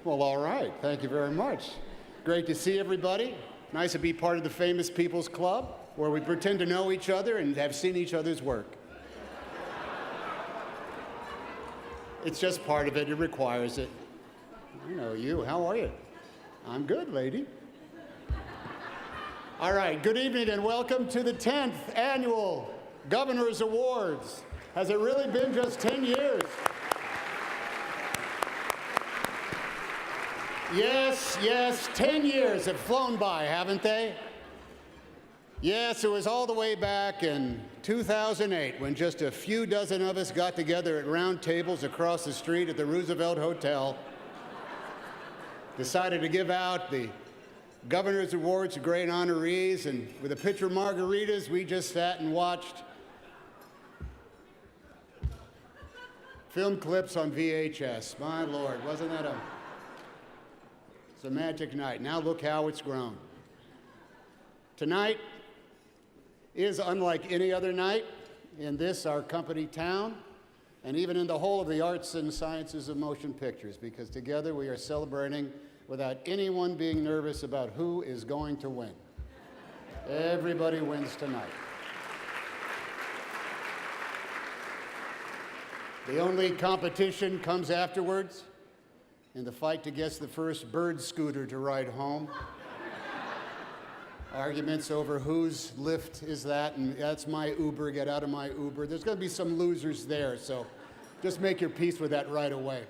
Well, all right. Thank you very much. Great to see everybody. Nice to be part of the Famous People's Club, where we pretend to know each other and have seen each other's work. It's just part of it. It requires it. I know you. How are you? I'm good, lady. All right. Good evening and welcome to the 10th Annual Governor's Awards. Has it really been just 10 years? Yes, 10 years have flown by, haven't they? Yes, it was all the way back in 2008 when just a few dozen of us got together at round tables across the street at the Roosevelt Hotel, decided to give out the Governor's Awards to great honorees, and with a pitcher of margaritas, we just sat and watched film clips on VHS. My Lord, wasn't that it's a magic night. Now look how it's grown. Tonight is unlike any other night in this, our company town, and even in the whole of the arts and sciences of motion pictures, because together we are celebrating without anyone being nervous about who is going to win. Everybody wins tonight. The only competition comes afterwards, in the fight to get the first bird scooter to ride home. Arguments over whose Lyft is that, and that's my Uber, get out of my Uber. There's going to be some losers there, so just make your peace with that right away.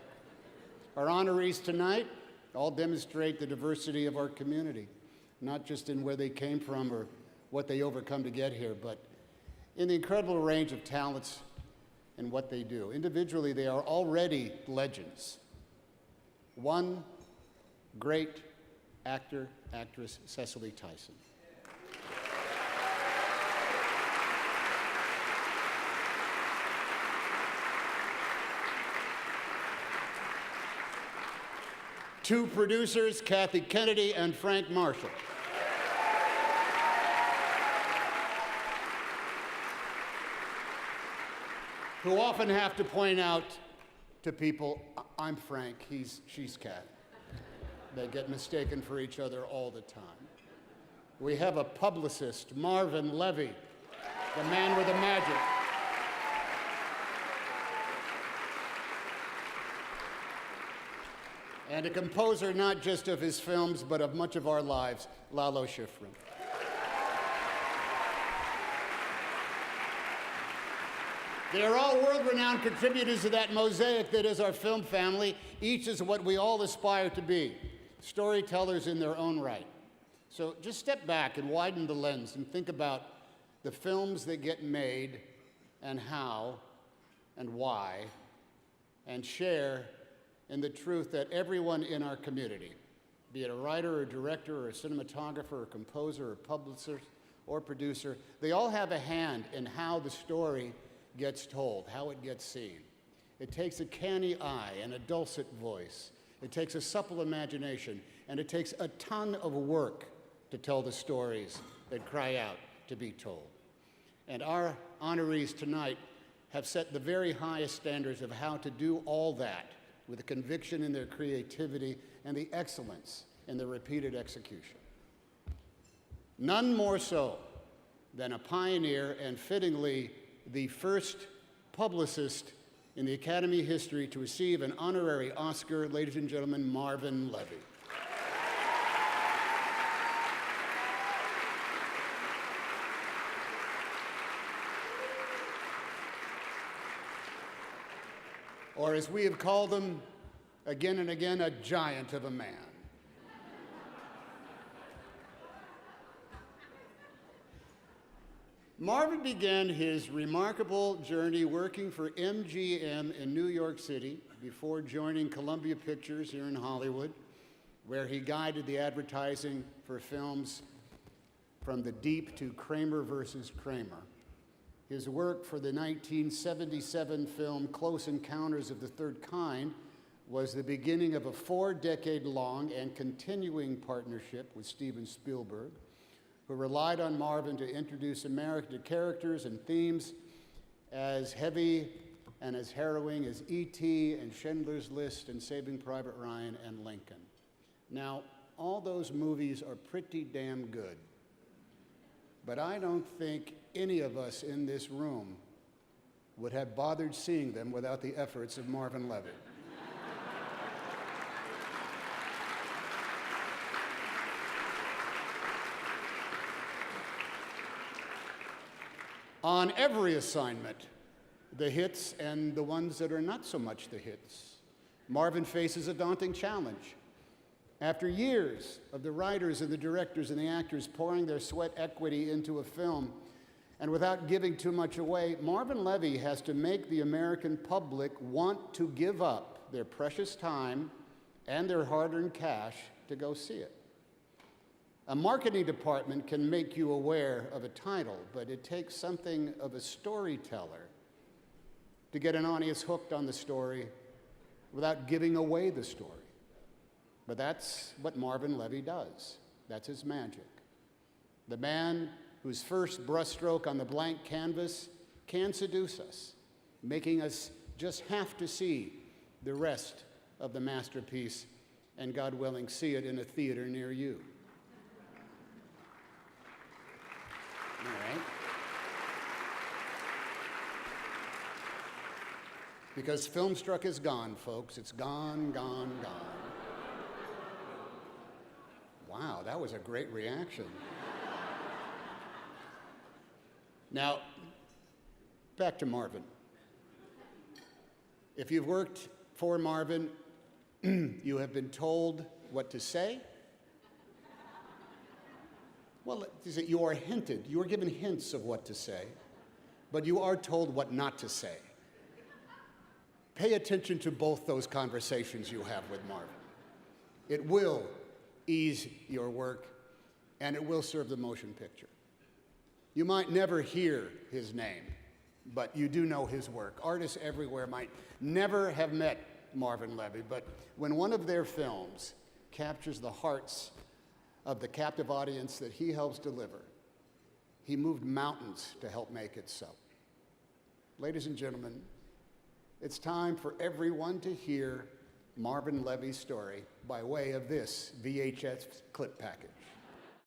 Our honorees tonight all demonstrate the diversity of our community, not just in where they came from or what they overcome to get here, but in the incredible range of talents and what they do. Individually, they are already legends. One great actor, actress, Cecily Tyson. Two producers, Kathy Kennedy and Frank Marshall. Who often have to point out to people, I'm Frank, she's Kat. They get mistaken for each other all the time. We have a publicist, Marvin Levy, the man with the magic. And a composer not just of his films, but of much of our lives, Lalo Schifrin. They are all world-renowned contributors to that mosaic that is our film family. Each is what we all aspire to be, storytellers in their own right. So just step back and widen the lens and think about the films that get made and how and why, and share in the truth that everyone in our community, be it a writer or director or a cinematographer or composer or publicist or producer, they all have a hand in how the story gets told, how it gets seen. It takes a canny eye and a dulcet voice. It takes a supple imagination, and it takes a ton of work to tell the stories that cry out to be told. And our honorees tonight have set the very highest standards of how to do all that with a conviction in their creativity and the excellence in the repeated execution. None more so than a pioneer and fittingly the first publicist in the Academy history to receive an honorary Oscar, ladies and gentlemen, Marvin Levy. Or as we have called him again and again, a giant of a man. Marvin began his remarkable journey working for MGM in New York City before joining Columbia Pictures here in Hollywood, where he guided the advertising for films from The Deep to Kramer versus Kramer. His work for the 1977 film Close Encounters of the Third Kind was the beginning of a 4-decade-long and continuing partnership with Steven Spielberg, who relied on Marvin to introduce America to characters and themes as heavy and as harrowing as E.T. and Schindler's List and Saving Private Ryan and Lincoln. Now, all those movies are pretty damn good, but I don't think any of us in this room would have bothered seeing them without the efforts of Marvin Levy. On every assignment, the hits and the ones that are not so much the hits, Marvin faces a daunting challenge. After years of the writers and the directors and the actors pouring their sweat equity into a film, and without giving too much away, Marvin Levy has to make the American public want to give up their precious time and their hard-earned cash to go see it. A marketing department can make you aware of a title, but it takes something of a storyteller to get an audience hooked on the story without giving away the story. But that's what Marvin Levy does. That's his magic. The man whose first brushstroke on the blank canvas can seduce us, making us just have to see the rest of the masterpiece and, God willing, see it in a theater near you. All right. Because Filmstruck is gone, folks. It's gone, gone, gone. Wow, that was a great reaction. Now, back to Marvin. If you've worked for Marvin, you have been told what to say. Well, you are hinted, you are given hints of what to say, but you are told what not to say. Pay attention to both those conversations you have with Marvin. It will ease your work, and it will serve the motion picture. You might never hear his name, but you do know his work. Artists everywhere might never have met Marvin Levy, but when one of their films captures the hearts of the captive audience that he helps deliver, he moved mountains to help make it so. Ladies and gentlemen, it's time for everyone to hear Marvin Levy's story by way of this VHS clip package.